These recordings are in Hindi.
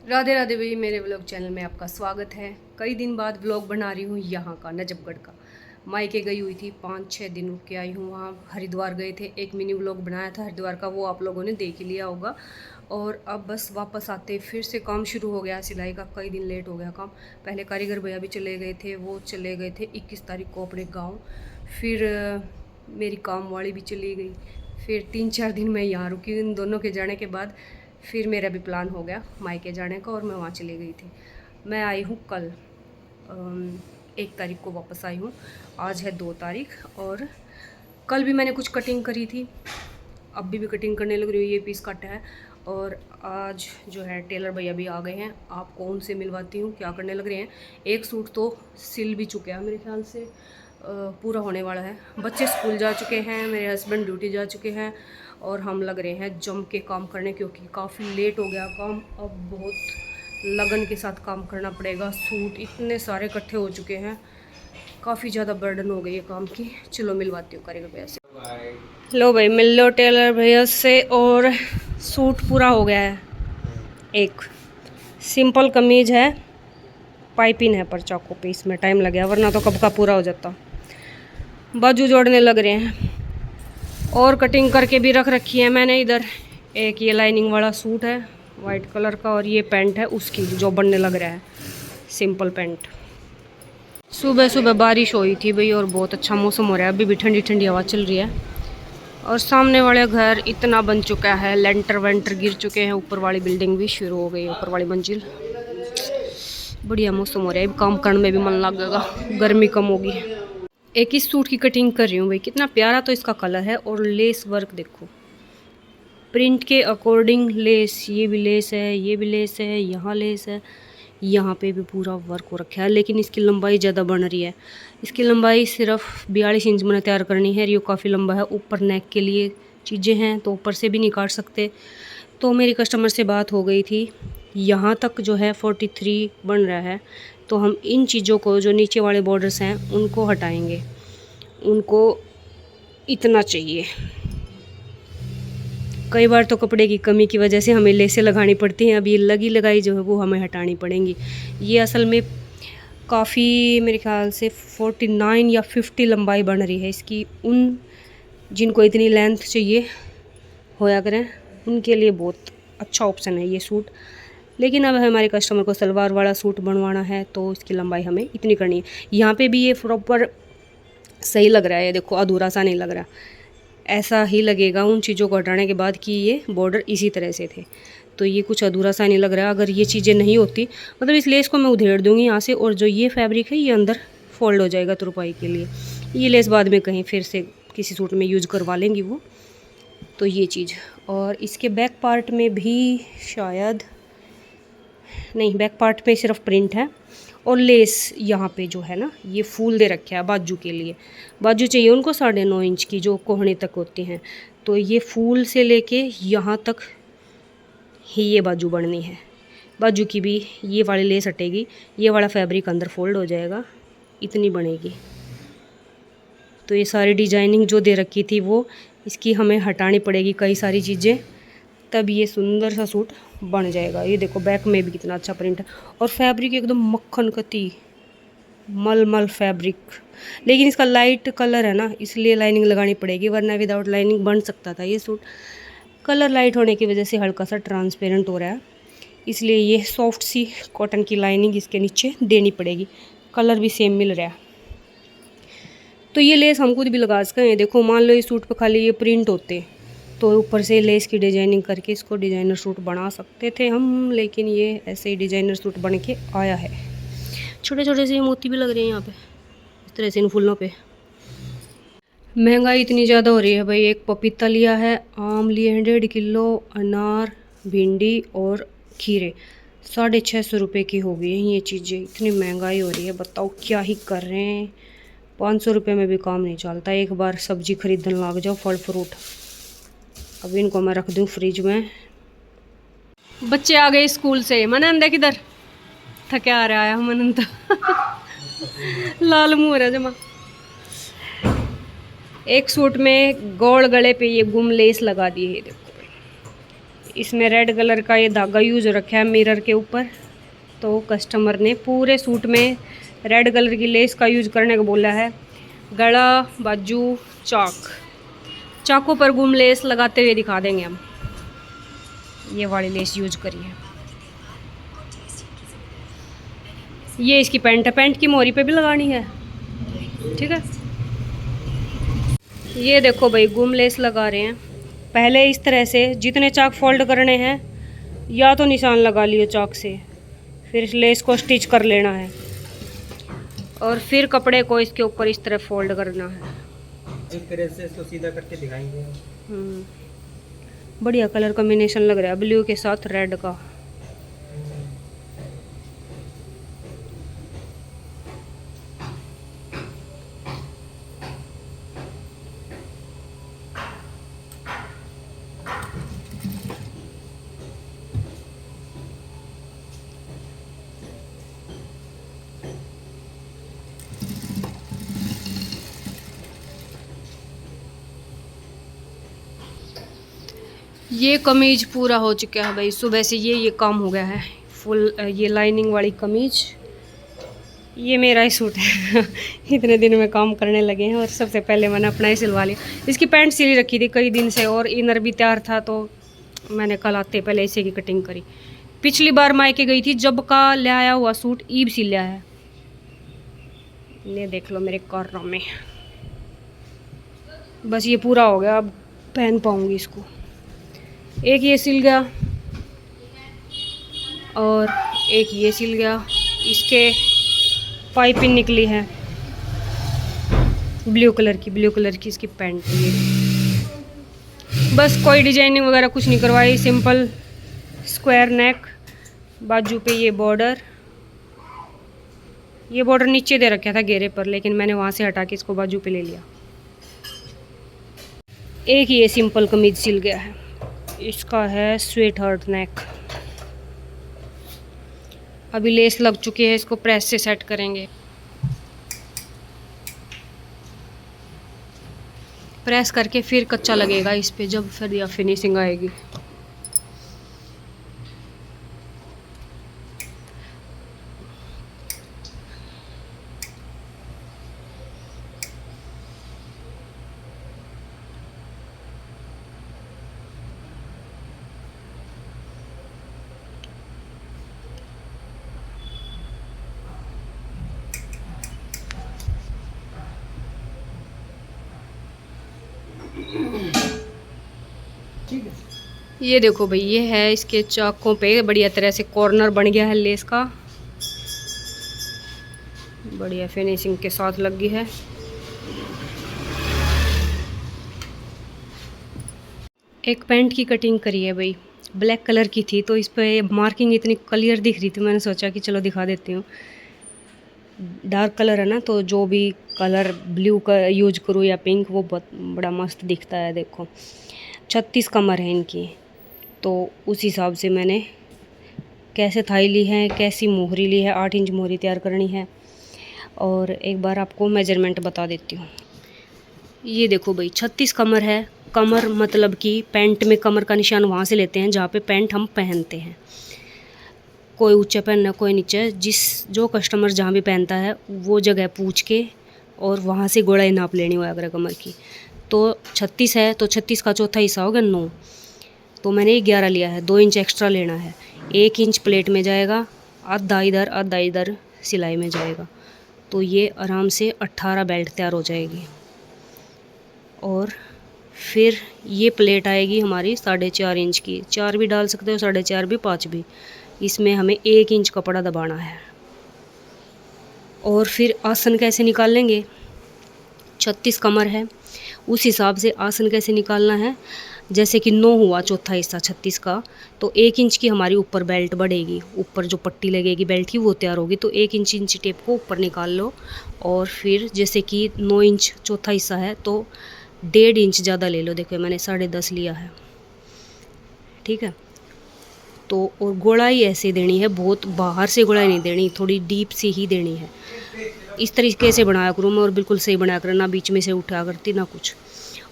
राधे राधे भाई, मेरे व्लॉग चैनल में आपका स्वागत है। कई दिन बाद व्लॉग बना रही हूँ यहाँ का, नजफगढ़ का। मायके गई हुई थी, 5-6 दिन रुक के आई हूँ वहाँ। हरिद्वार गए थे, एक मिनी व्लॉग बनाया था हरिद्वार का, वो आप लोगों ने देख ही लिया होगा। और अब बस वापस आते फिर से काम शुरू हो गया सिलाई का। कई दिन लेट हो गया काम। पहले कारीगर भैया भी चले गए थे, वो चले गए थे 21 तारीख को अपने गाँव। फिर मेरी काम वाली भी चली गई। फिर 3-4 दिन मैं यहाँ रुकी। इन दोनों के जाने के बाद फिर मेरा भी प्लान हो गया मायके जाने का, और मैं वहाँ चली गई थी। मैं आई हूँ कल 1 तारीख को वापस आई हूँ। आज है 2 तारीख, और कल भी मैंने कुछ कटिंग करी थी, अब भी कटिंग करने लग रही हूँ। ये पीस कटा है। और आज जो है टेलर भैया भी आ गए हैं। आपको उनसे मिलवाती हूँ क्या करने लग रहे हैं। एक सूट तो सिल भी चुके हैं मेरे ख्याल से, पूरा होने वाला है। बच्चे स्कूल जा चुके हैं, मेरे हस्बैंड ड्यूटी जा चुके हैं, और हम लग रहे हैं जम के काम करने, क्योंकि काफ़ी लेट हो गया काम। अब बहुत लगन के साथ काम करना पड़ेगा। सूट इतने सारे इकट्ठे हो चुके हैं, काफ़ी ज़्यादा बर्डन हो गई है काम की। चलो मिलवाती हूँ कारीगर भैया से। लो भाई, मिल लो टेलर भैया से। और सूट पूरा हो गया है। एक सिंपल कमीज है, पाइपिंग है पर चाकू पे, इसमें टाइम लग गया, वरना तो कब का पूरा हो जाता। बाजू जोड़ने लग रहे हैं, और कटिंग करके भी रख रखी है मैंने इधर। एक ये लाइनिंग वाला सूट है वाइट कलर का, और ये पैंट है उसकी जो बनने लग रहा है, सिंपल पैंट। सुबह सुबह बारिश हुई थी भाई, और बहुत अच्छा मौसम हो रहा है। अभी भी ठंडी ठंडी हवा चल रही है। और सामने वाले घर इतना बन चुका है, लेंटर वेंटर गिर चुके हैं, ऊपर वाली बिल्डिंग भी शुरू हो गई, ऊपर वाली मंजिल। बढ़िया मौसम हो रहा है, काम करने में भी मन लगेगा, गर्मी कम होगी। एक इस सूट की कटिंग कर रही हूँ भाई, कितना प्यारा तो इसका कलर है। और लेस वर्क देखो, प्रिंट के अकॉर्डिंग लेस। ये भी लेस है, ये भी लेस है, यहाँ लेस है, यहाँ पे भी पूरा वर्क हो रखा है। लेकिन इसकी लंबाई ज़्यादा बन रही है। इसकी लंबाई सिर्फ 42 इंच मैंने तैयार करनी है। ये काफ़ी लंबा है। ऊपर नेक के लिए चीज़ें हैं, तो ऊपर से भी नहीं काट सकते। तो मेरी कस्टमर से बात हो गई थी, यहाँ तक जो है 43 बन रहा है, तो हम इन चीज़ों को, जो नीचे वाले बॉर्डर्स हैं, उनको हटाएंगे। उनको इतना चाहिए। कई बार तो कपड़े की कमी की वजह से हमें लेसें लगानी पड़ती हैं। अब ये लगी लगाई जो है वो हमें हटानी पड़ेंगी। ये असल में काफ़ी, मेरे ख्याल से 49 या 50 लंबाई बन रही है इसकी। उन जिनको इतनी लेंथ चाहिए होया करें, उनके लिए बहुत अच्छा ऑप्शन है ये सूट। लेकिन अब हमारे कस्टमर को सलवार वाला सूट बनवाना है, तो इसकी लंबाई हमें इतनी करनी है। यहाँ पे भी ये प्रॉपर सही लग रहा है, ये देखो, अधूरा सा नहीं लग रहा। ऐसा ही लगेगा उन चीज़ों को हटाने के बाद कि ये बॉर्डर इसी तरह से थे, तो ये कुछ अधूरा सा नहीं लग रहा। अगर ये चीज़ें नहीं होती, मतलब इस लेस को मैं उधेड़ दूँगी यहाँ से, और जो ये फैब्रिक है ये अंदर फोल्ड हो जाएगा तुरपाई के लिए। ये लेस बाद में कहीं फिर से किसी सूट में यूज करवा लेंगी वो। तो ये चीज़, और इसके बैक पार्ट में भी शायद नहीं, बैक पार्ट पे सिर्फ प्रिंट है। और लेस यहाँ पे जो है ना, ये फूल दे रखे है बाजू के लिए। बाजू चाहिए उनको 9.5 इंच की, जो कोहनी तक होती हैं। तो ये फूल से लेके यहाँ तक ही ये बाजू बननी है। बाजू की भी ये वाली लेस हटेगी, ये वाला फैब्रिक अंदर फोल्ड हो जाएगा, इतनी बनेगी। तो ये सारी डिजाइनिंग जो दे रखी थी वो इसकी हमें हटानी पड़ेगी, कई सारी चीज़ें, तब ये सुंदर सा सूट बन जाएगा। ये देखो बैक में भी कितना अच्छा प्रिंट है, और फैब्रिक एकदम मक्खन कती मलमल फैब्रिक। लेकिन इसका लाइट कलर है ना, इसलिए लाइनिंग लगानी पड़ेगी, वरना विदाउट लाइनिंग बन सकता था ये सूट। कलर लाइट होने की वजह से हल्का सा ट्रांसपेरेंट हो रहा है, इसलिए ये सॉफ्ट सी कॉटन की लाइनिंग इसके नीचे देनी पड़ेगी। कलर भी सेम मिल रहा है। तो ये लेस हम खुद भी लगा सकते हैं। देखो, मान लो इस सूट पे खाली ये प्रिंट होते, तो ऊपर से लेस की डिजाइनिंग करके इसको डिजाइनर सूट बना सकते थे हम। लेकिन ये ऐसे ही डिजाइनर सूट बन के आया है। छोटे छोटे से मोती भी लग रहे हैं यहाँ पे, इस तरह से इन फूलों पे। महंगाई इतनी ज़्यादा हो रही है भाई। एक पपीता लिया है, आम लिए हैं 1.5 किलो, अनार, भिंडी और खीरे 650 रुपये की हो गई हैं ये चीज़ें। इतनी महंगाई हो रही है, बताओ क्या ही कर रहे हैं। 500 रुपये में भी काम नहीं चलता। एक बार सब्जी खरीदने लग जाओ, फल फ्रूट। अब इनको मैं रख दूँ फ्रिज में। बच्चे आ गए स्कूल से। मनन देख इधर, थके आ रहा है मनन तो लाल मुँह हो रहा जमा। एक सूट में गोल गले पे ये गुम लेस लगा दी है, देखो इसमें रेड कलर का ये धागा यूज रखा है मिरर के ऊपर। तो कस्टमर ने पूरे सूट में रेड कलर की लेस का यूज करने को बोला है। गला, बाजू, चाकों पर गुम लेस लगाते हुए दिखा देंगे हम। ये वाली लेस यूज करिए। ये इसकी पैंट है, पैंट की मोहरी पे भी लगानी है, ठीक है। ये देखो भाई गुम लेस लगा रहे हैं। पहले इस तरह से जितने चाक फोल्ड करने हैं या तो निशान लगा लिए चाक से, फिर इस लेस को स्टिच कर लेना है और फिर कपड़े को इसके ऊपर इस तरह फोल्ड करना है। एक तरह से इसको सीधा करके दिखाएंगे। बढ़िया कलर कॉम्बिनेशन लग रहा है ब्लू के साथ रेड का। ये कमीज पूरा हो चुका है भाई। सुबह से ये काम हो गया है फुल। ये लाइनिंग वाली कमीज, ये मेरा ही सूट है। इतने दिन में काम करने लगे हैं और सबसे पहले मैंने अपना ही सिलवा लिया। इसकी पैंट सिली रखी थी कई दिन से और इनर भी तैयार था, तो मैंने कल आते पहले इसे की कटिंग करी। पिछली बार मायके गई थी जब का ले आया हुआ सूट ईब सिला है। ये देख लो मेरे कारनामे। बस ये पूरा हो गया, अब पहन पाऊँगी इसको। एक ये सिल गया और एक ये सिल गया। इसके पाइपिंग निकली है ब्लू कलर की इसकी पैंट। ये बस कोई डिजाइनिंग वगैरह कुछ नहीं करवाई, सिंपल स्क्वायर नेक, बाजू पे ये बॉर्डर नीचे दे रखा था घेरे पर, लेकिन मैंने वहाँ से हटा के इसको बाजू पे ले लिया। एक ये सिंपल कमीज सिल गया है, इसका है स्वीट हार्ट नेक। अभी लेस लग चुकी है, इसको प्रेस से सेट करेंगे। प्रेस करके फिर कच्चा लगेगा इस पे, जब फिर या फिनिशिंग आएगी। ये देखो भाई, ये है इसके चाकों पे बढ़िया तरह से कॉर्नर बन गया है लेस का, बढ़िया फिनिशिंग के साथ लग गई है। एक पैंट की कटिंग करी है भाई, ब्लैक कलर की थी, तो इस पे मार्किंग इतनी क्लियर दिख रही थी, मैंने सोचा कि चलो दिखा देती हूँ। डार्क कलर है ना, तो जो भी कलर ब्लू का यूज करूँ या पिंक, वो बहुत बड़ा मस्त दिखता है। देखो 36 कमर है इनकी, तो उस हिसाब से मैंने कैसे थाई ली है, कैसी मोहरी ली है। 8 इंच मोहरी तैयार करनी है। और एक बार आपको मेजरमेंट बता देती हूँ। ये देखो भाई 36 कमर है। कमर मतलब कि पैंट में कमर का निशान वहाँ से लेते हैं जहाँ पे पैंट हम पहनते हैं। कोई ऊंचा पहनना, कोई नीचे, जो कस्टमर जहाँ भी पहनता है वो जगह पूछ के और वहाँ से गोलाई नाप लेनी हो अगर कमर की। तो 36 है, तो 36 का चौथा हिस्सा होगा 9, तो मैंने 11 लिया है। 2 इंच एक्स्ट्रा लेना है। 1 इंच प्लेट में जाएगा, आधा इधर सिलाई में जाएगा, तो ये आराम से 18 बेल्ट तैयार हो जाएगी। और फिर ये प्लेट आएगी हमारी 4.5 इंच की। 4 भी डाल सकते हो, 4.5 भी, 5 भी। इसमें हमें 1 इंच कपड़ा दबाना है। और फिर आसन कैसे निकाल लेंगे, 36 कमर है, उस हिसाब से आसन कैसे निकालना है। जैसे कि 9 हुआ चौथा हिस्सा 36 का, तो 1 इंच की हमारी ऊपर बेल्ट बढ़ेगी, ऊपर जो पट्टी लगेगी बेल्ट की वो तैयार होगी। तो 1 इंच टेप को ऊपर निकाल लो। और फिर जैसे कि 9 इंच चौथा हिस्सा है, तो 1.5 इंच ज़्यादा ले लो। देखो मैंने 10.5 लिया है, ठीक है। तो और गोलाई ऐसे देनी है, बहुत बाहर से गोलाई नहीं देनी, थोड़ी डीप सी ही देनी है। इस तरीके से बनाया करूँ मैं, और बिल्कुल सही बनाया करूँ, ना बीच में से उठा करती ना कुछ।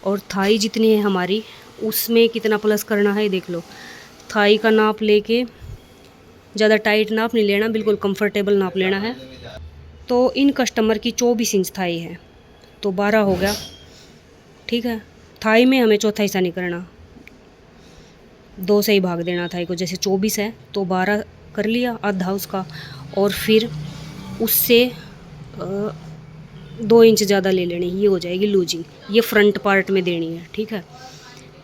और थाई जितनी है हमारी, उसमें कितना प्लस करना है देख लो। थाई का नाप लेके, ज़्यादा टाइट नाप नहीं लेना, बिल्कुल कंफर्टेबल नाप लेना है। तो इन कस्टमर की 24 इंच थाई है, तो 12 हो गया, ठीक है। थाई में हमें चौथा हिस्सा नहीं करना, 2 से ही भाग देना थाई को। जैसे 24 है तो 12 कर लिया आधा उसका, और फिर उससे 2 इंच ज़्यादा ले लेनी, ये हो जाएगी लूजिंग। ये फ्रंट पार्ट में देनी है, ठीक है,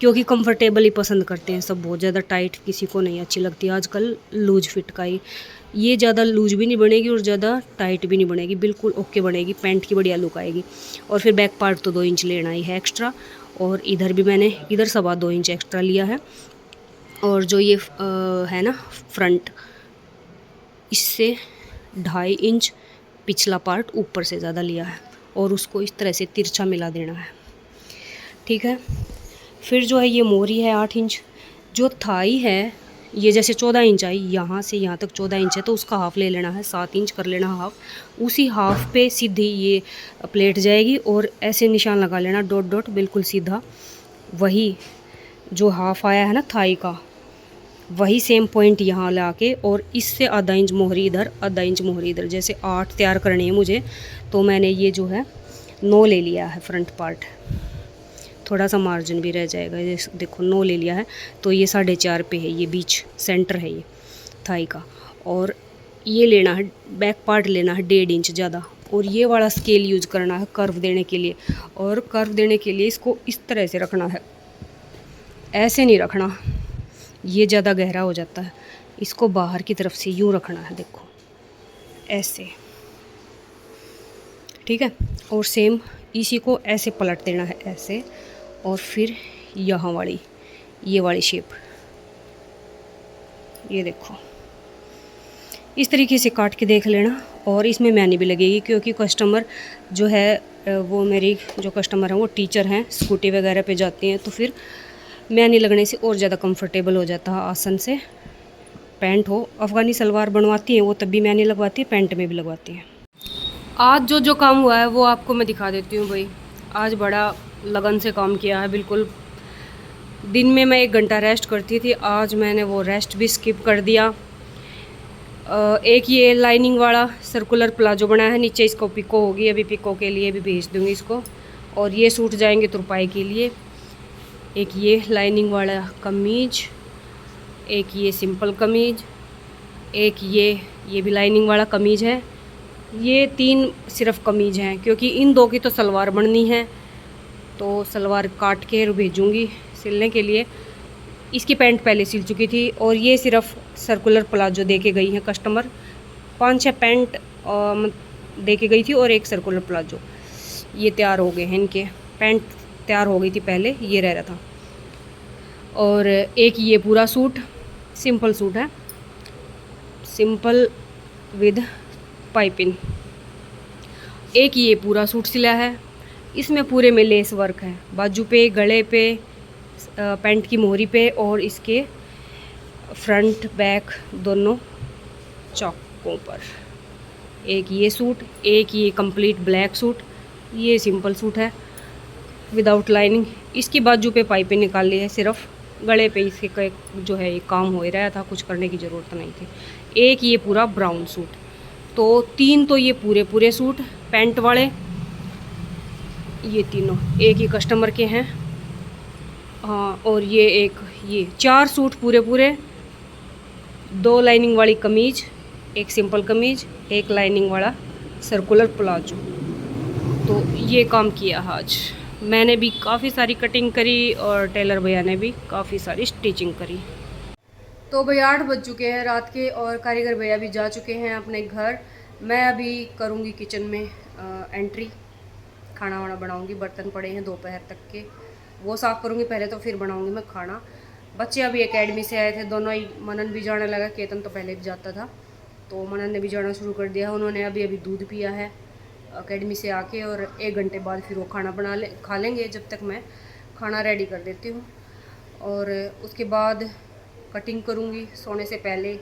क्योंकि कंफर्टेबल ही पसंद करते हैं सब, बहुत ज़्यादा टाइट किसी को नहीं अच्छी लगती आजकल, लूज फिट का ही। ये ज़्यादा लूज भी नहीं बनेगी और ज़्यादा टाइट भी नहीं बनेगी, बिल्कुल ओके बनेगी, पैंट की बढ़िया लुक आएगी। और फिर बैक पार्ट तो 2 इंच लेना ही है एक्स्ट्रा, और इधर भी मैंने इधर 2.25 इंच एक्स्ट्रा लिया है। और जो ये है ना फ्रंट, इससे 2.5 इंच पिछला पार्ट ऊपर से ज़्यादा लिया है, और उसको इस तरह से तिरछा मिला देना है, ठीक है। फिर जो है ये मोहरी है 8 इंच, जो थाई है ये जैसे 14 इंच आई, यहाँ से यहाँ तक 14 इंच है, तो उसका हाफ ले लेना है, 7 इंच कर लेना हाफ। उसी हाफ पे सीधी ये प्लेट जाएगी, और ऐसे निशान लगा लेना डॉट डॉट, बिल्कुल सीधा। वही जो हाफ आया है ना थाई का, वही सेम पॉइंट यहाँ ला के, और इससे आधा इंच मोहरी इधर, आधा इंच मोहरी इधर। जैसे 8 तैयार करनी है मुझे, तो मैंने ये जो है 9 ले लिया है फ्रंट पार्ट, थोड़ा सा मार्जिन भी रह जाएगा, ये देखो 9 ले लिया है। तो ये 4.5 पे है, ये बीच सेंटर है ये थाई का। और ये लेना है बैक पार्ट, लेना है 1.5 इंच ज़्यादा, और ये वाला स्केल यूज करना है कर्व देने के लिए। और कर्व देने के लिए इसको इस तरह से रखना है, ऐसे नहीं रखना, ये ज़्यादा गहरा हो जाता है। इसको बाहर की तरफ से यूँ रखना है, देखो ऐसे, ठीक है। और सेम इसी को ऐसे पलट देना है ऐसे, और फिर यहाँ वाली ये वाली शेप, ये देखो इस तरीके से काट के देख लेना। और इसमें मैनी भी लगेगी, क्योंकि कस्टमर जो है वो मेरी जो कस्टमर है वो टीचर हैं, स्कूटी वगैरह पे जाती हैं, तो फिर मैनी लगने से और ज़्यादा कंफर्टेबल हो जाता है आसन से। पैंट हो, अफ़गानी सलवार बनवाती हैं वो तब भी मैनी लगवाती है, पैंट में भी लगवाती हैं। आज जो काम हुआ है वो आपको मैं दिखा देती हूँ भाई। आज बड़ा लगन से काम किया है, बिल्कुल। दिन में मैं 1 घंटा रेस्ट करती थी, आज मैंने वो रेस्ट भी स्किप कर दिया। एक ये लाइनिंग वाला सर्कुलर प्लाजो बनाया है, नीचे इसको पिको होगी, अभी पिको के लिए भी भेज दूँगी इसको। और ये सूट जाएंगे तुरपाई के लिए। एक ये लाइनिंग वाला कमीज, एक ये सिंपल कमीज, एक ये भी लाइनिंग वाला कमीज है। ये 3 सिर्फ कमीज हैं, क्योंकि इन 2 की तो सलवार बननी है, तो सलवार काट के भेजूँगी सिलने के लिए। इसकी पैंट पहले सिल चुकी थी, और ये सिर्फ सर्कुलर प्लाजो दे के गई हैं कस्टमर। 5-6 पैंट दे के गई थी और एक सर्कुलर प्लाजो, ये तैयार हो गए हैं। इनके पैंट तैयार हो गई थी पहले, ये रह रहा था। और एक ये पूरा सूट सिंपल सूट है, सिंपल विद पाइपिंग। एक ये पूरा सूट सिला है, इसमें पूरे में लेस वर्क है, बाजू पे, गले पे, पैंट की मोहरी पे, और इसके फ्रंट बैक दोनों चौकों पर। एक ये सूट, एक ये कंप्लीट ब्लैक सूट, ये सिंपल सूट है विदाउट लाइनिंग। इसकी बाजू पे पाइपें निकाल ली है, सिर्फ गले पे इसके जो है ये काम हो ही रहा था, कुछ करने की ज़रूरत नहीं थी। एक ये पूरा ब्राउन सूट, तो 3 तो ये पूरे सूट पैंट वाले, ये तीनों एक ही कस्टमर के हैं। हाँ, और ये 4 सूट पूरे, 2 लाइनिंग वाली कमीज, एक सिंपल कमीज, एक लाइनिंग वाला सर्कुलर प्लाजो। तो ये काम किया आज मैंने भी। काफ़ी सारी कटिंग करी, और टेलर भैया ने भी काफ़ी सारी स्टिचिंग करी। तो भैया 8 बज चुके हैं रात के, और कारीगर भैया भी जा चुके हैं अपने घर। मैं अभी करूँगी किचन में एंट्री, खाना वाना बनाऊँगी। बर्तन पड़े हैं दोपहर तक के, वो साफ़ करूँगी पहले, तो फिर बनाऊँगी मैं खाना। बच्चे अभी एकेडमी से आए थे दोनों ही, मनन भी जाने लगा, केतन तो पहले भी जाता था, तो मनन ने भी जाना शुरू कर दिया। उन्होंने अभी दूध पिया है एकेडमी से आके, और 1 घंटे बाद फिर वो खाना खा लेंगे, जब तक मैं खाना रेडी कर देती हूँ। और उसके बाद कटिंग करूँगी सोने से पहले,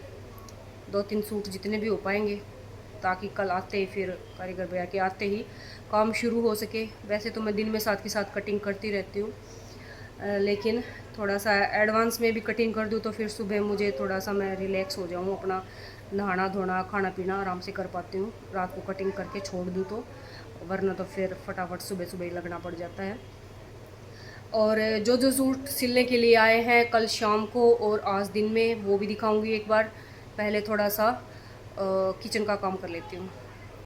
2-3 सूट जितने भी हो पाएंगे, ताकि कल आते ही, फिर कारीगर भैया के आते ही काम शुरू हो सके। वैसे तो मैं दिन में साथ के साथ कटिंग करती रहती हूँ, लेकिन थोड़ा सा एडवांस में भी कटिंग कर दूँ तो फिर सुबह मुझे थोड़ा सा मैं रिलैक्स हो जाऊँ, अपना नहाना धोना खाना पीना आराम से कर पाती हूँ। रात को कटिंग करके छोड़ दूँ तो, वरना तो फिर फटाफट सुबह सुबह ही लगना पड़ जाता है। और जो जो सूट सिलने के लिए आए हैं कल शाम को और आज दिन में, वो भी दिखाऊंगी एक बार। पहले थोड़ा सा किचन का काम कर लेती हूँ।